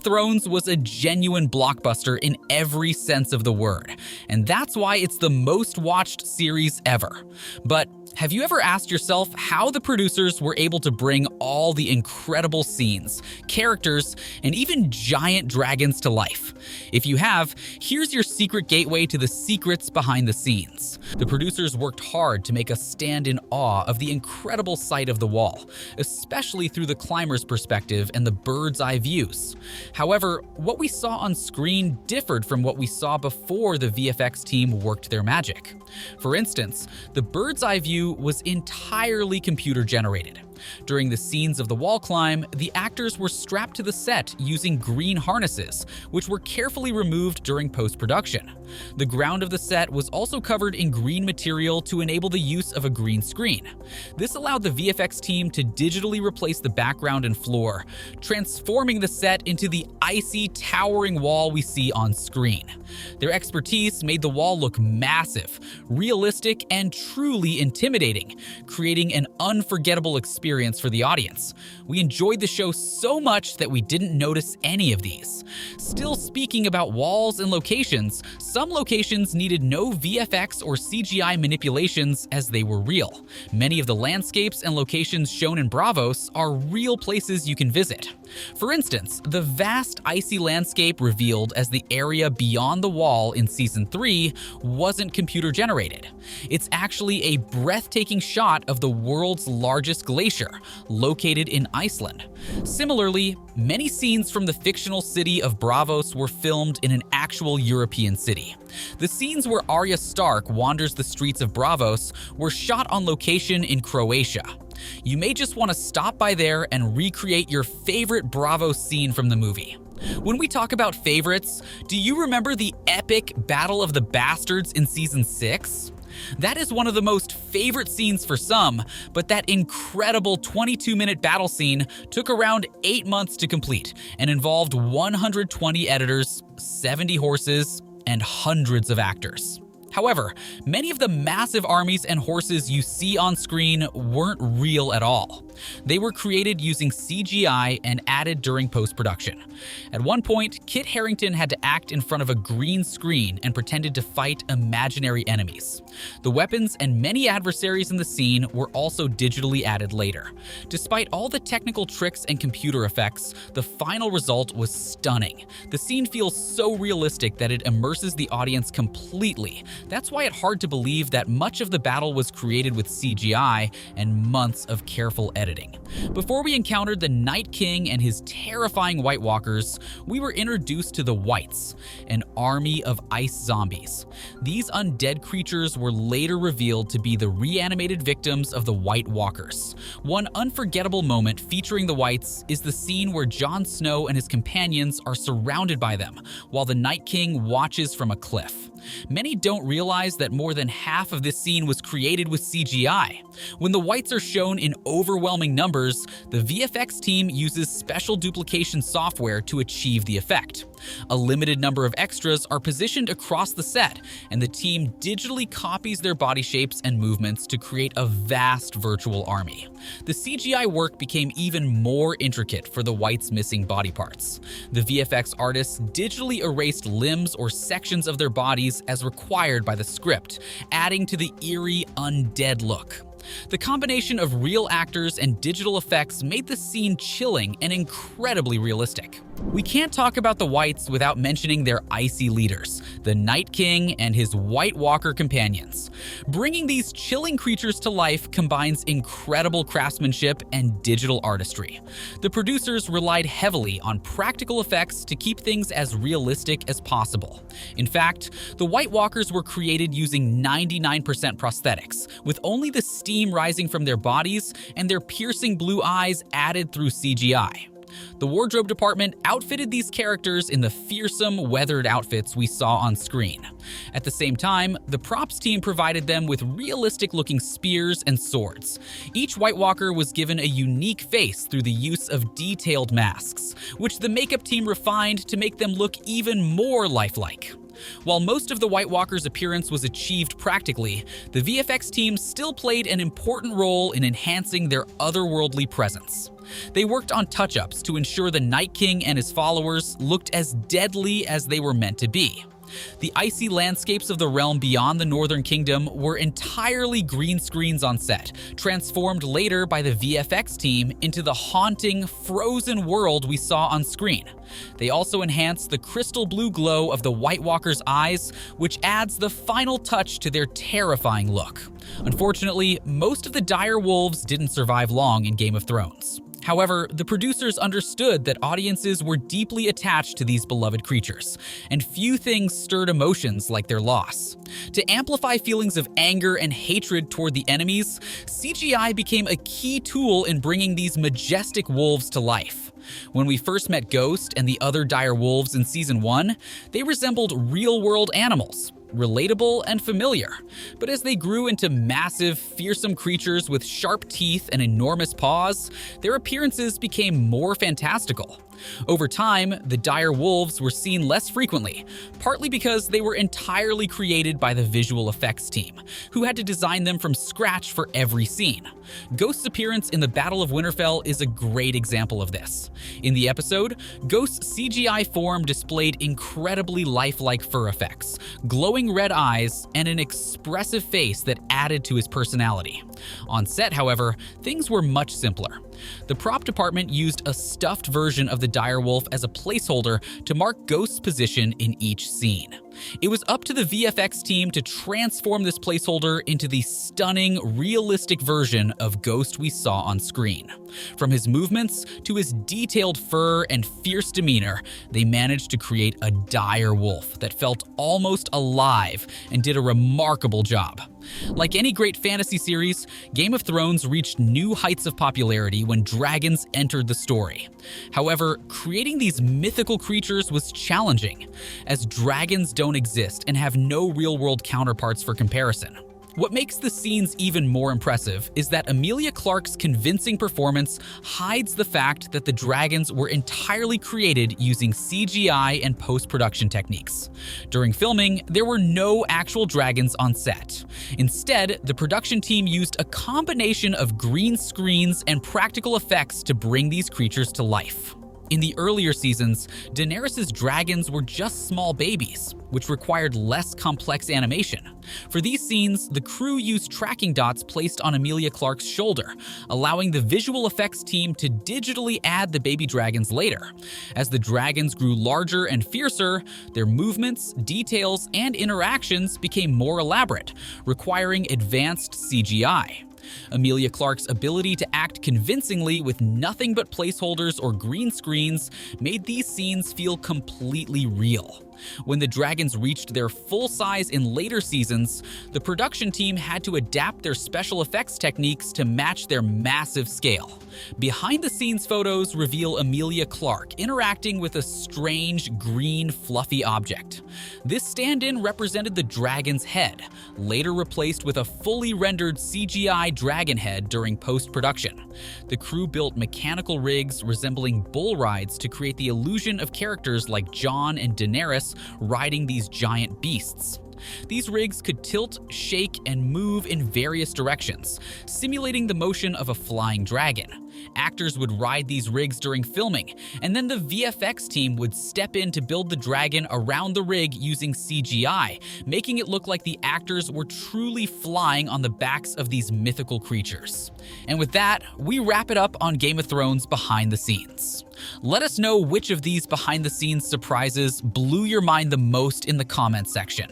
Thrones was a genuine blockbuster in every sense of the word, and that's why it's the most watched series ever. But have you ever asked yourself how the producers were able to bring all the incredible scenes, characters, and even giant dragons to life? If you have, here's your secret gateway to the secrets behind the scenes. The producers worked hard to make us stand in awe of the incredible sight of the wall, especially through the climber's perspective and the bird's eye views. However, what we saw on screen differed from what we saw before the VFX team worked their magic. For instance, the bird's eye view was entirely computer generated. During the scenes of the wall climb, the actors were strapped to the set using green harnesses, which were carefully removed during post-production. The ground of the set was also covered in green material to enable the use of a green screen. This allowed the VFX team to digitally replace the background and floor, transforming the set into the icy, towering wall we see on screen. Their expertise made the wall look massive, realistic, and truly intimidating, creating an unforgettable experience for the audience. We enjoyed the show so much that we didn't notice any of these. Still speaking about walls and locations, some locations needed no VFX or CGI manipulations as they were real. Many of the landscapes and locations shown in Bravos are real places you can visit. For instance, the vast icy landscape revealed as the area beyond the wall in Season 3 wasn't computer generated. It's actually a breathtaking shot of the world's largest glacier, located in Iceland. Similarly, many scenes from the fictional city of Bravos were filmed in an actual European city. The scenes where Arya Stark wanders the streets of Bravos were shot on location in Croatia. You may just want to stop by there and recreate your favorite Bravos scene from the movie. When we talk about favorites, do you remember the epic Battle of the Bastards in Season 6? That is one of the most favorite scenes for some, but that incredible 22-minute battle scene took around 8 months to complete and involved 120 editors, 70 horses, and hundreds of actors. However, many of the massive armies and horses you see on screen weren't real at all. They were created using CGI and added during post-production. At one point, Kit Harington had to act in front of a green screen and pretended to fight imaginary enemies. The weapons and many adversaries in the scene were also digitally added later. Despite all the technical tricks and computer effects, the final result was stunning. The scene feels so realistic that it immerses the audience completely. That's why it's hard to believe that much of the battle was created with CGI and months of careful editing. Before we encountered the Night King and his terrifying White Walkers, we were introduced to the Whites, an army of ice zombies. These undead creatures were later revealed to be the reanimated victims of the White Walkers. One unforgettable moment featuring the Whites is the scene where Jon Snow and his companions are surrounded by them, while the Night King watches from a cliff. Many don't realize that more than half of this scene was created with CGI. When the Whites are shown in overwhelming numbers, the VFX team uses special duplication software to achieve the effect. A limited number of extras are positioned across the set, and the team digitally copies their body shapes and movements to create a vast virtual army. The CGI work became even more intricate for the Whites' missing body parts. The VFX artists digitally erased limbs or sections of their bodies as required by the script, adding to the eerie, undead look. The combination of real actors and digital effects made the scene chilling and incredibly realistic. We can't talk about the Whites without mentioning their icy leaders, the Night King and his White Walker companions. Bringing these chilling creatures to life combines incredible craftsmanship and digital artistry. The producers relied heavily on practical effects to keep things as realistic as possible. In fact, the White Walkers were created using 99% prosthetics, with only the steam rising from their bodies and their piercing blue eyes added through CGI. The wardrobe department outfitted these characters in the fearsome, weathered outfits we saw on screen. At the same time, the props team provided them with realistic-looking spears and swords. Each White Walker was given a unique face through the use of detailed masks, which the makeup team refined to make them look even more lifelike. While most of the White Walkers' appearance was achieved practically, the VFX team still played an important role in enhancing their otherworldly presence. They worked on touch-ups to ensure the Night King and his followers looked as deadly as they were meant to be. The icy landscapes of the realm beyond the Northern Kingdom were entirely green screens on set, transformed later by the VFX team into the haunting, frozen world we saw on screen. They also enhanced the crystal blue glow of the White Walkers' eyes, which adds the final touch to their terrifying look. Unfortunately, most of the dire wolves didn't survive long in Game of Thrones. However, the producers understood that audiences were deeply attached to these beloved creatures, and few things stirred emotions like their loss. To amplify feelings of anger and hatred toward the enemies, CGI became a key tool in bringing these majestic wolves to life. When we first met Ghost and the other dire wolves in Season 1, they resembled real-world animals, relatable and familiar. But as they grew into massive, fearsome creatures with sharp teeth and enormous paws, their appearances became more fantastical. Over time, the dire wolves were seen less frequently, partly because they were entirely created by the visual effects team, who had to design them from scratch for every scene. Ghost's appearance in the Battle of Winterfell is a great example of this. In the episode, Ghost's CGI form displayed incredibly lifelike fur effects, glowing red eyes, and an expressive face that added to his personality. On set, however, things were much simpler. The prop department used a stuffed version of the direwolf as a placeholder to mark Ghost's position in each scene. It was up to the VFX team to transform this placeholder into the stunning, realistic version of Ghost we saw on screen. From his movements to his detailed fur and fierce demeanor, they managed to create a dire wolf that felt almost alive and did a remarkable job. Like any great fantasy series, Game of Thrones reached new heights of popularity when dragons entered the story. However, creating these mythical creatures was challenging, as dragons don't exist and have no real-world counterparts for comparison. What makes the scenes even more impressive is that Emilia Clarke's convincing performance hides the fact that the dragons were entirely created using CGI and post-production techniques. During filming, there were no actual dragons on set. Instead, the production team used a combination of green screens and practical effects to bring these creatures to life. In the earlier seasons, Daenerys' dragons were just small babies, which required less complex animation. For these scenes, the crew used tracking dots placed on Emilia Clarke's shoulder, allowing the visual effects team to digitally add the baby dragons later. As the dragons grew larger and fiercer, their movements, details, and interactions became more elaborate, requiring advanced CGI. Emilia Clarke's ability to act convincingly with nothing but placeholders or green screens made these scenes feel completely real. When the dragons reached their full size in later seasons, the production team had to adapt their special effects techniques to match their massive scale. Behind-the-scenes photos reveal Emilia Clarke interacting with a strange, green, fluffy object. This stand-in represented the dragon's head, later replaced with a fully rendered CGI dragon head during post-production. The crew built mechanical rigs resembling bull rides to create the illusion of characters like Jon and Daenerys riding these giant beasts. These rigs could tilt, shake, and move in various directions, simulating the motion of a flying dragon. Actors would ride these rigs during filming, and then the VFX team would step in to build the dragon around the rig using CGI, making it look like the actors were truly flying on the backs of these mythical creatures. And with that, we wrap it up on Game of Thrones behind the scenes. Let us know which of these behind the scenes surprises blew your mind the most in the comments section.